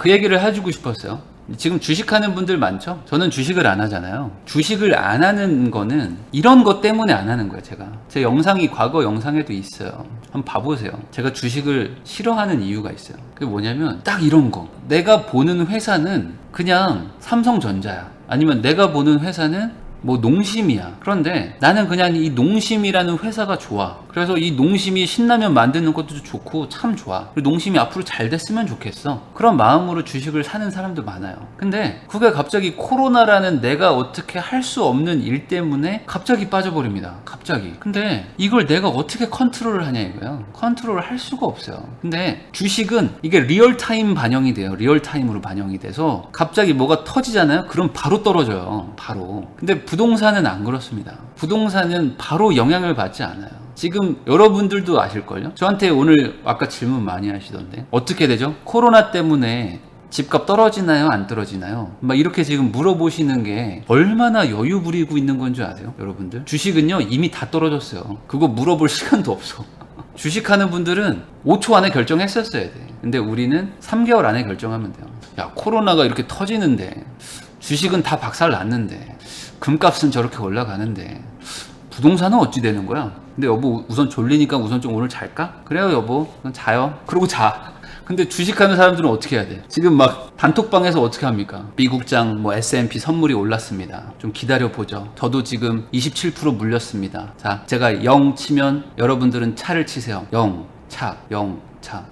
그 얘기를 해주고 싶었어요. 지금 주식하는 분들 많죠? 저는 주식을 안 하잖아요. 주식을 안 하는 거는 이런 것 때문에 안 하는 거예요. 제 영상이 과거 영상에도 있어요. 한번 봐보세요. 제가 주식을 싫어하는 이유가 있어요. 그게 뭐냐면 딱 이런 거. 내가 보는 회사는 그냥 삼성전자야. 아니면 내가 보는 회사는 뭐 농심이야. 그런데 나는 그냥 이 농심이라는 회사가 좋아. 그래서 이 농심이 신라면 만드는 것도 좋고 참 좋아. 그리고 농심이 앞으로 잘 됐으면 좋겠어. 그런 마음으로 주식을 사는 사람도 많아요. 근데 그게 갑자기 코로나라는 내가 어떻게 할 수 없는 일 때문에 갑자기 빠져버립니다. 갑자기. 근데 이걸 내가 어떻게 컨트롤을 하냐 이거예요. 컨트롤을 할 수가 없어요. 근데 주식은 이게 리얼타임 반영이 돼요. 리얼타임으로 반영이 돼서 갑자기 뭐가 터지잖아요. 그럼 바로 떨어져요. 바로. 근데 부동산은 안 그렇습니다. 부동산은 바로 영향을 받지 않아요. 지금 여러분들도 아실걸요? 저한테 오늘 아까 질문 많이 하시던데 어떻게 되죠? 코로나 때문에 집값 떨어지나요? 안 떨어지나요? 막 이렇게 지금 물어보시는 게 얼마나 여유 부리고 있는 건 줄 아세요? 여러분들? 주식은요 이미 다 떨어졌어요. 그거 물어볼 시간도 없어. 주식하는 분들은 5초 안에 결정했었어야 돼. 근데 우리는 3개월 안에 결정하면 돼요. 야, 코로나가 이렇게 터지는데 주식은 다 박살 났는데 금값은 저렇게 올라가는데 부동산은 어찌 되는 거야? 근데 여보 우선 졸리니까 우선 좀 오늘 잘까? 그래요 여보 그럼 자요. 그러고 자. 근데 주식하는 사람들은 어떻게 해야 돼? 지금 막 단톡방에서 어떻게 합니까? 미국장 뭐 S&P 선물이 올랐습니다. 좀 기다려 보죠. 저도 지금 27% 물렸습니다. 자, 제가 0 치면 여러분들은 차를 치세요. 0 차.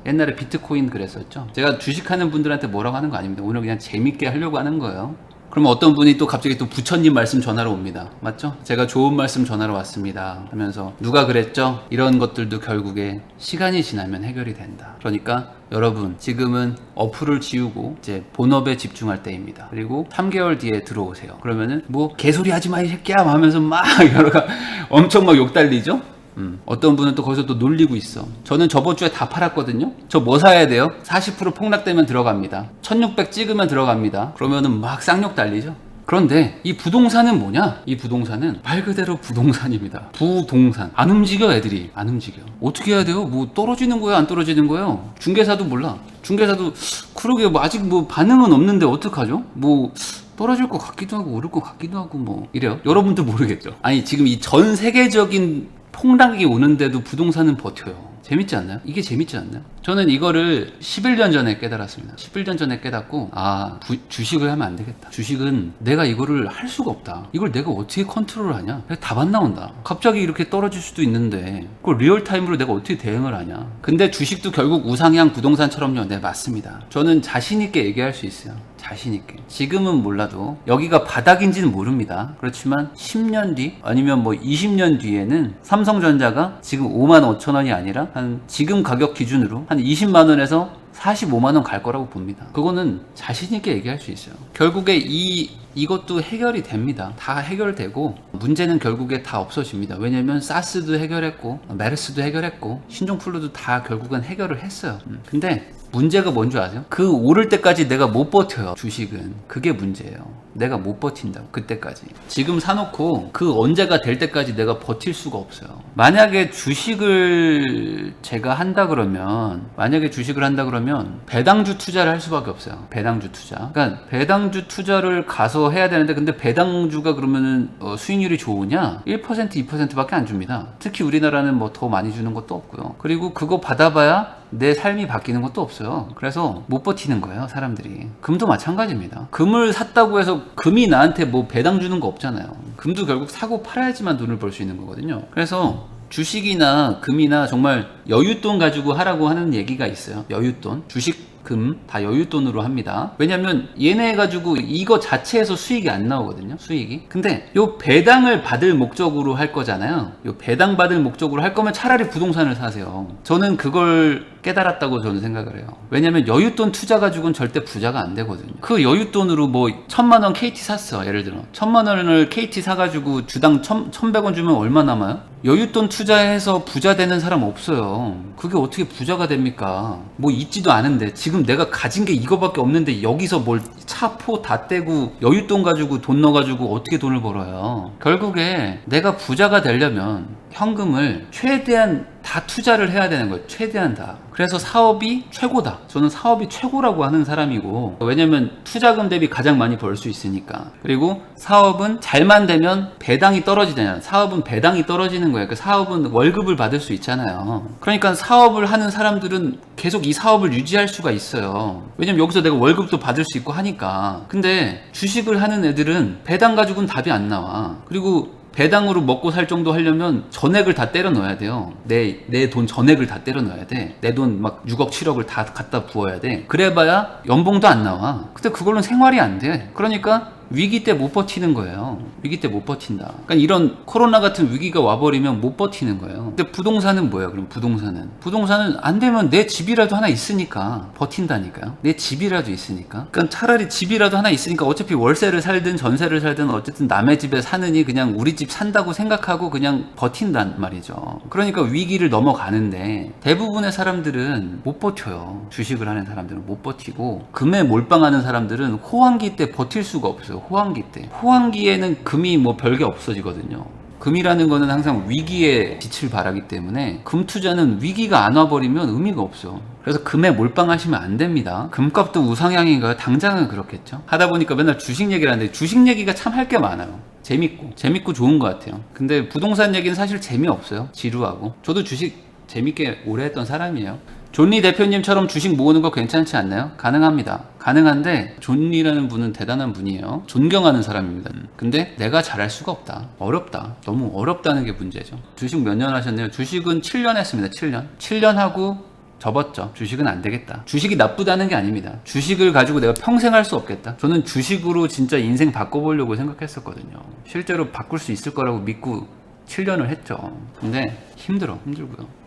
옛날에 비트코인 그랬었죠. 제가 주식하는 분들한테 뭐라고 하는 거 아닙니다. 오늘 그냥 재밌게 하려고 하는 거예요. 그러면 어떤 분이 또 갑자기 또 부처님 말씀 전하러 옵니다. 맞죠? 제가 좋은 말씀 전하러 왔습니다. 하면서 누가 그랬죠? 이런 것들도 결국에 시간이 지나면 해결이 된다. 그러니까 여러분 지금은 어플을 지우고 이제 본업에 집중할 때입니다. 그리고 3개월 뒤에 들어오세요. 그러면은 뭐 개소리 하지 마 이 새끼야 하면서 막 여러가 엄청 막 욕달리죠? 어떤 분은 또 거기서 또 놀리고 있어. 저는 저번 주에 다 팔았거든요. 저 뭐 사야 돼요? 40% 폭락되면 들어갑니다. 1600 찍으면 들어갑니다. 그러면은 막 쌍욕 달리죠. 그런데 이 부동산은 뭐냐? 이 부동산은 말 그대로 부동산입니다. 부동산. 안 움직여 애들이. 안 움직여. 어떻게 해야 돼요? 뭐 떨어지는 거예요? 안 떨어지는 거예요? 중개사도 몰라. 중개사도 그러게 뭐 아직 뭐 반응은 없는데 어떡하죠? 뭐 떨어질 것 같기도 하고 오를 것 같기도 하고 뭐 이래요. 여러분도 모르겠죠. 아니 지금 이 전 세계적인 폭락이 오는데도 부동산은 버텨요. 재밌지 않나요? 이게 재밌지 않나요? 저는 이거를 11년 전에 깨달았습니다. 11년 전에 깨닫고 주식을 하면 안 되겠다. 주식은 내가 이거를 할 수가 없다. 이걸 내가 어떻게 컨트롤을 하냐? 답 안 나온다. 갑자기 이렇게 떨어질 수도 있는데 그걸 리얼타임으로 내가 어떻게 대응을 하냐? 근데 주식도 결국 우상향 부동산처럼요. 네, 맞습니다. 저는 자신 있게 얘기할 수 있어요. 자신 있게. 지금은 몰라도 여기가 바닥인지는 모릅니다. 그렇지만 10년 뒤 아니면 뭐 20년 뒤에는 삼성전자가 지금 5만 5천 원이 아니라 한 지금 가격 기준으로 한 20만 원에서 45만 원 갈 거라고 봅니다. 그거는 자신 있게 얘기할 수 있어요. 결국에 이것도 해결이 됩니다. 다 해결되고 문제는 결국에 다 없어집니다. 왜냐면 사스도 해결했고 메르스도 해결했고 신종플루도 다 결국은 해결을 했어요. 근데 문제가 뭔 줄 아세요? 그 오를 때까지 내가 못 버텨요. 주식은. 그게 문제예요. 내가 못 버틴다고. 그때까지. 지금 사놓고 그 언제가 될 때까지 내가 버틸 수가 없어요. 만약에 주식을 제가 한다 그러면 배당주 투자를 할 수밖에 없어요. 배당주 투자. 그러니까 배당주 투자를 가서 해야 되는데 근데 배당주가 그러면은 수익률이 좋으냐? 1% 2%밖에 안 줍니다. 특히 우리나라는 뭐 더 많이 주는 것도 없고요. 그리고 그거 받아봐야 내 삶이 바뀌는 것도 없어요. 그래서 못 버티는 거예요, 사람들이. 금도 마찬가지입니다. 금을 샀다고 해서 금이 나한테 뭐 배당 주는 거 없잖아요. 금도 결국 사고 팔아야지만 돈을 벌 수 있는 거거든요. 그래서 주식이나 금이나 정말 여윳돈 가지고 하라고 하는 얘기가 있어요. 여윳돈. 주식, 금 다 여윳돈으로 합니다. 왜냐면 얘네 가지고 이거 자체에서 수익이 안 나오거든요. 수익이. 근데 요 배당을 받을 목적으로 할 거잖아요. 요 배당 받을 목적으로 할 거면 차라리 부동산을 사세요. 저는 그걸 깨달았다고 저는 생각을 해요. 왜냐면 여윳돈 투자 가지고는 절대 부자가 안 되거든요. 그 여윳돈으로 뭐 1000만 원 KT 샀어. 예를 들어 1000만 원을 KT 사가지고 주당 1100원 주면 얼마 남아요? 여윳돈 투자해서 부자 되는 사람 없어요. 그게 어떻게 부자가 됩니까? 뭐 있지도 않은데 지금 내가 가진 게 이거밖에 없는데 여기서 뭘 차포 다 떼고 여윳돈 가지고 돈 넣어가지고 어떻게 돈을 벌어요? 결국에 내가 부자가 되려면 현금을 최대한 다 투자를 해야 되는 거예요. 최대한 다. 그래서 사업이 최고다. 저는 사업이 최고라고 하는 사람이고, 왜냐면 투자금 대비 가장 많이 벌 수 있으니까. 그리고 사업은 잘만 되면 배당이 떨어지잖아요. 사업은 배당이 떨어지는 거예요. 그 사업은 월급을 받을 수 있잖아요. 그러니까 사업을 하는 사람들은 계속 이 사업을 유지할 수가 있어요. 왜냐면 여기서 내가 월급도 받을 수 있고 하니까. 근데 주식을 하는 애들은 배당 가지고는 답이 안 나와. 그리고 배당으로 먹고 살 정도 하려면 전액을 다 때려 넣어야 돼요. 내 돈 전액을 다 때려 넣어야 돼. 내 돈 막 6억 7억을 다 갖다 부어야 돼. 그래봐야 연봉도 안 나와. 근데 그걸로는 생활이 안 돼. 그러니까 위기 때 못 버티는 거예요. 위기 때 못 버틴다. 그러니까 이런 코로나 같은 위기가 와버리면 못 버티는 거예요. 근데 부동산은 뭐예요? 그럼 부동산은 안 되면 내 집이라도 하나 있으니까 버틴다니까요. 내 집이라도 있으니까. 그러니까 차라리 집이라도 하나 있으니까 어차피 월세를 살든 전세를 살든 어쨌든 남의 집에 사느니 그냥 우리 집 산다고 생각하고 그냥 버틴단 말이죠. 그러니까 위기를 넘어가는데 대부분의 사람들은 못 버텨요. 주식을 하는 사람들은 못 버티고, 금에 몰빵하는 사람들은 호황기 때 버틸 수가 없어요. 호황기 때. 호황기에는 금이 뭐 별게 없어지거든요. 금이라는 거는 항상 위기에 빛을 발하기 때문에 금 투자는 위기가 안 와버리면 의미가 없어. 그래서 금에 몰빵하시면 안 됩니다. 금값도 우상향인가요? 당장은 그렇겠죠. 하다 보니까 맨날 주식 얘기를 하는데 주식 얘기가 참 할 게 많아요. 재밌고 좋은 것 같아요. 근데 부동산 얘기는 사실 재미없어요. 지루하고. 저도 주식 재밌게 오래 했던 사람이에요. 존리 대표님처럼 주식 모으는 거 괜찮지 않나요? 가능합니다. 가능한데 존리라는 분은 대단한 분이에요. 존경하는 사람입니다. 근데 내가 잘할 수가 없다. 어렵다. 너무 어렵다는 게 문제죠. 주식 몇 년 하셨네요? 주식은 7년 했습니다. 7년 하고 접었죠. 주식은 안 되겠다. 주식이 나쁘다는 게 아닙니다. 주식을 가지고 내가 평생 할 수 없겠다. 저는 주식으로 진짜 인생 바꿔보려고 생각했었거든요. 실제로 바꿀 수 있을 거라고 믿고 7년을 했죠. 근데 힘들고요.